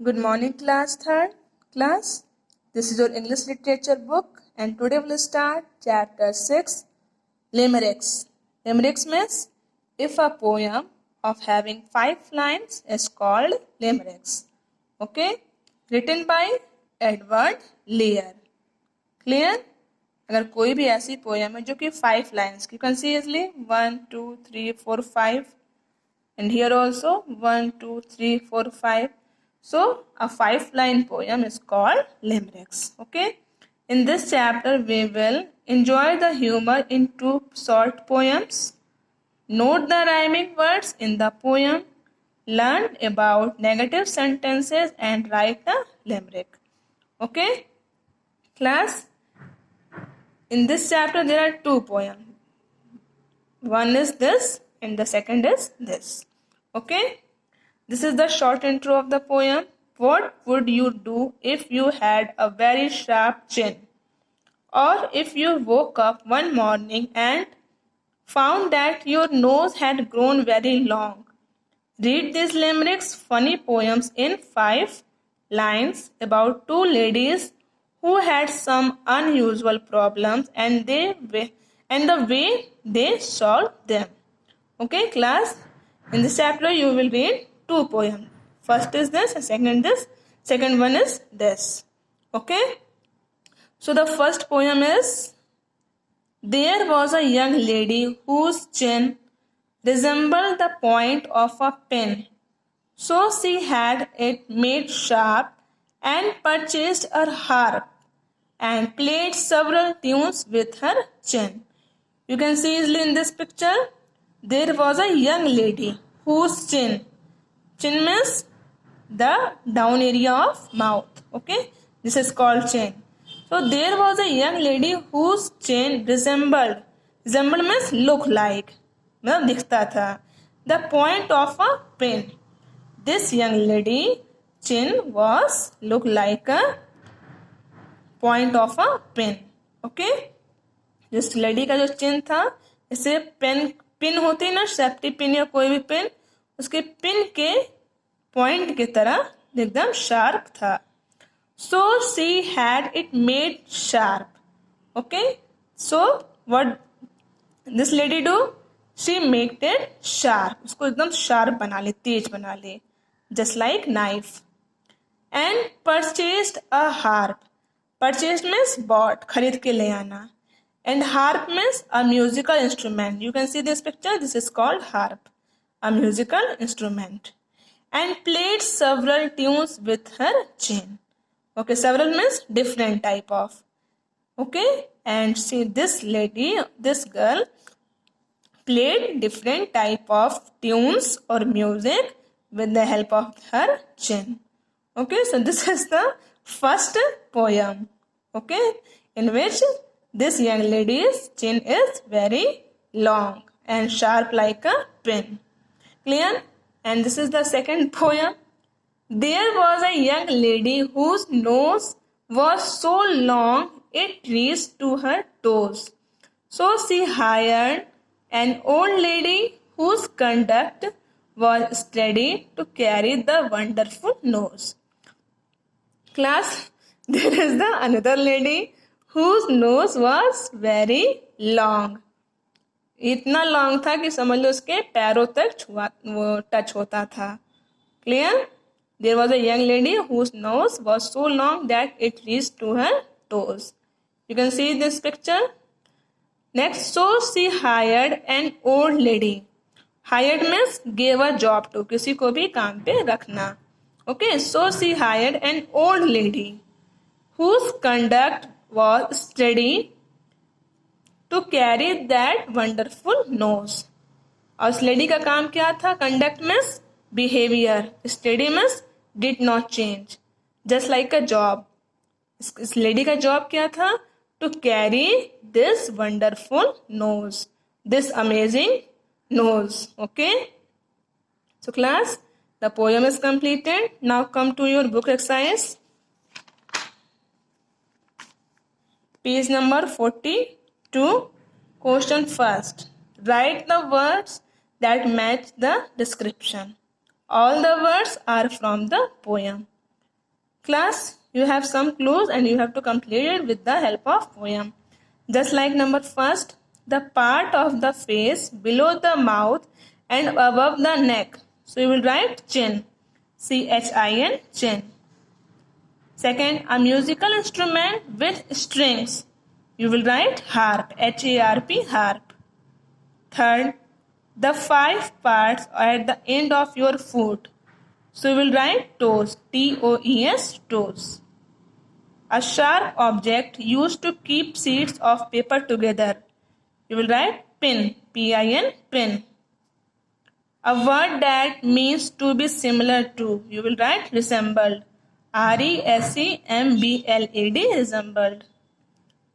Good morning, class third class. This is your English literature book, and today we'll start chapter 6, Limericks. Limericks means if a poem of having 5 lines is called limericks. Okay, written by Edward Lear. Clear? अगर कोई भी ऐसी poem है जो कि 5 lines की, you can see easily 1, 2, 3, 4, 5. And here also 1, 2, 3, 4, 5. So a 5-line poem is called limericks. Okay. In this chapter we will enjoy the humor in 2 short poems. Note the rhyming words in the poem. Learn about negative sentences and write a limerick. Okay. Class, in this chapter there are 2 poems. One is this and the second is this. Okay. This is the short intro of the poem. What would you do if you had a very sharp chin? Or if you woke up one morning and found that your nose had grown very long? Read these limericks, funny poems in 5 lines about 2 ladies who had some unusual problems and the way they solved them. Okay, class? In this chapter, you will read 2 poems. First is this and second this. Second one is this. Okay? So the first poem is, there was a young lady whose chin resembled the point of a pin. So she had it made sharp and purchased a harp and played several tunes with her chin. You can see easily in this picture. There was a young lady whose chin means the down area of mouth. Okay, this is called chin. So there was a young lady whose chin resembled means look like, मतलब दिखता था, the point of a pin. This young lady chin was look like a point of a pin. Okay, जिस lady का जो चिन्ह था, इसे pin होती है ना, सेफ्टी पिन या कोई भी पिन, उसके पिन के पॉइंट की तरह एकदम शार्प था. So she had it made sharp. Okay, so what this lady do? She made it sharp. उसको एकदम sharp बना ले, तेज बना ले, just like knife. And purchased a harp. Purchased means bought, खरीद के ले आना. And harp means a musical instrument. You can see this picture. This is called harp, a musical instrument. And played several tunes with her chin. Okay, several means different type of. Okay, and see this lady, this girl played different type of tunes or music with the help of her chin. Okay, so this is the first poem. Okay, in which this young lady's chin is very long and sharp like a pin. Clear? And this is the second poem. There was a young lady whose nose was so long it reached to her toes. So she hired an old lady whose conduct was steady to carry the wonderful nose. Class, there is the another lady whose nose was very long. इतना long था कि समझ लो उसके पैरों तक वो touch होता था. Clear? There was a young lady whose nose was so long that it reached to her toes. You can see this picture. Next, so she hired an old lady. Hired means gave a job to, किसी को भी काम पे रखना. Okay, so she hired an old lady whose conduct was steady to carry that wonderful nose. और उस lady का काम क्या था? Conduct means behavior. Steady means did not change. Just like a job. इस लेडी का जॉब क्या था? To carry this wonderful nose. This amazing nose. Okay? So class, the poem is completed. Now come to your book exercise. Page number 42. Question first. Write the words that match the description. All the words are from the poem. Class, you have some clues and you have to complete it with the help of poem. Just like number first, the part of the face below the mouth and above the neck. So you will write chin. CHIN, chin. Second, a musical instrument with strings. You will write harp. HARP, harp. Third, the 5 parts at the end of your foot. So you will write toes. TOES, toes. A sharp object used to keep sheets of paper together. You will write pin. PIN, pin. A word that means to be similar to. You will write resembled. RESEMBLED, resembled.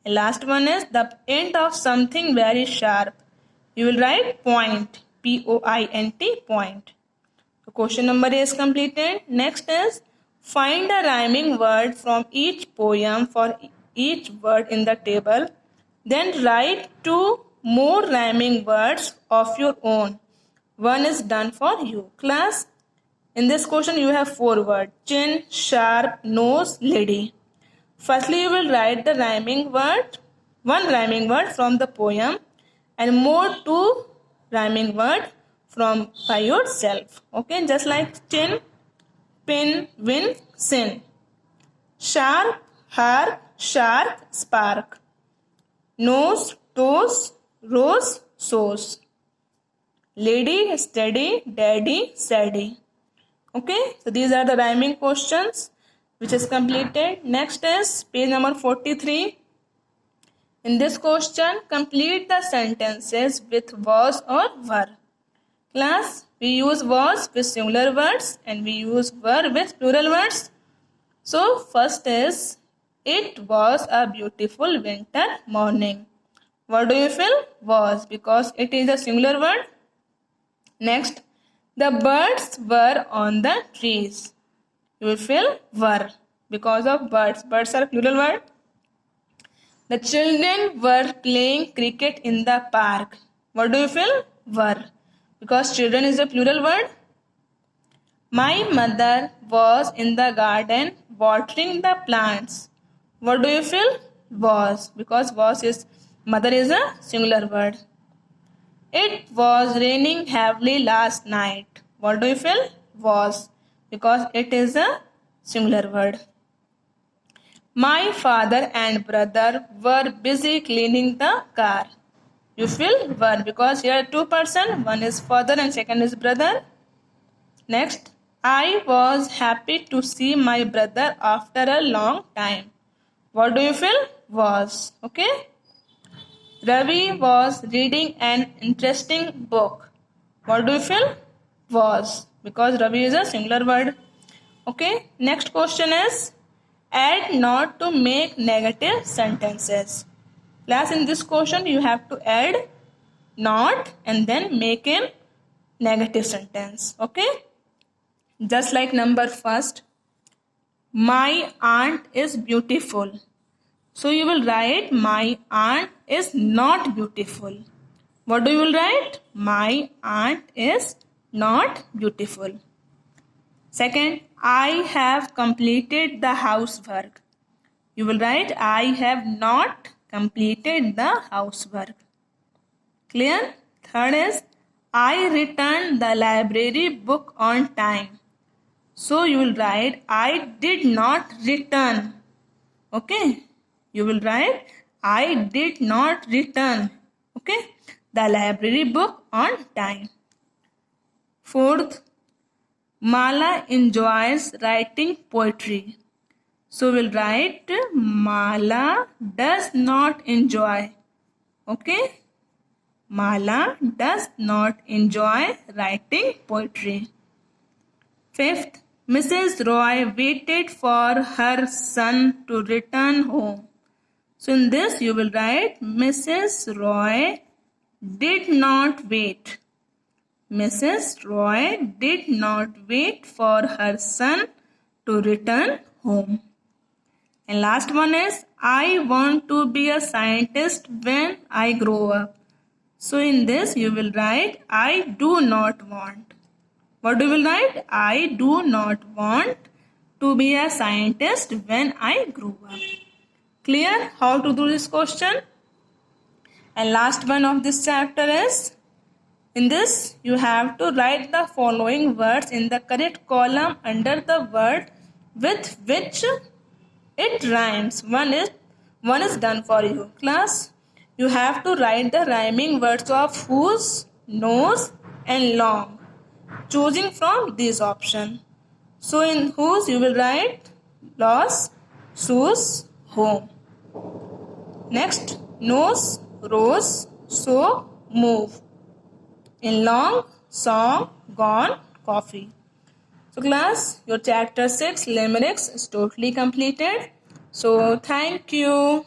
And last one is the end of something very sharp. You will write point. POINT, point. So question number A is completed. Next is find a rhyming word from each poem for each word in the table. Then write 2 more rhyming words of your own. One is done for you. Class, in this question you have 4 words. Chin, sharp, nose, lady. Firstly, you will write the rhyming word, 1 rhyming word from the poem and more 2 rhyming word from by yourself. Okay, just like chin, pin, win, sin. Sharp, harp, shark, spark. Nose, toes, rose, sauce. Lady, steady, daddy, saddy. Okay, so these are the rhyming questions which is completed. Next is page number 43. In this question, complete the sentences with was or were. Class, we use was with singular words and we use were with plural words. So first is, it was a beautiful winter morning. What do you feel? Was, because it is a singular word. Next, the birds were on the trees. You will fill were because of birds. Birds are plural word. The children were playing cricket in the park. What do you fill? Were, because children is a plural word. My mother was in the garden watering the plants. What do you fill? Was, because was is mother is a singular word. It was raining heavily last night. What do you fill? Was, because it is a singular word. My father and brother were busy cleaning the car. You fill were, because here are 2 persons. One is father and second is brother. Next, I was happy to see my brother after a long time. What do you fill? Was. Okay. Ravi was reading an interesting book. What do you fill? Was, because Ravi is a singular word. Okay, next question is add not to make negative sentences. Class, in this question you have to add not and then make a negative sentence. Okay, just like number first, my aunt is beautiful. So you will write my aunt is not beautiful. What do you will write? My aunt is not beautiful. Second, I have completed the housework. You will write I have not completed the housework. Clear? Third is I returned the library book on time. So you will write I did not return. Okay? You will write I did not return, okay, the library book on time. Fourth, Mala enjoys writing poetry. So we'll write Mala does not enjoy. Okay? Mala does not enjoy writing poetry. Fifth, Mrs. Roy waited for her son to return home. So in this you will write Mrs. Roy did not wait. Mrs. Roy did not wait for her son to return home. And last one is I want to be a scientist when I grow up. So in this you will write I do not want. What do you will write? I do not want to be a scientist when I grew up. Clear how to do this question? And last one of this chapter is, in this you have to write the following words in the correct column under the word with which it rhymes. One is done for you. Class, you have to write the rhyming words of whose, nose and long, choosing from these options. So in whose you will write loss, shoes, home. Next, nose, rose, so, move. In long, song, gone, coffee. So class, your chapter 6 limericks is totally completed. So thank you.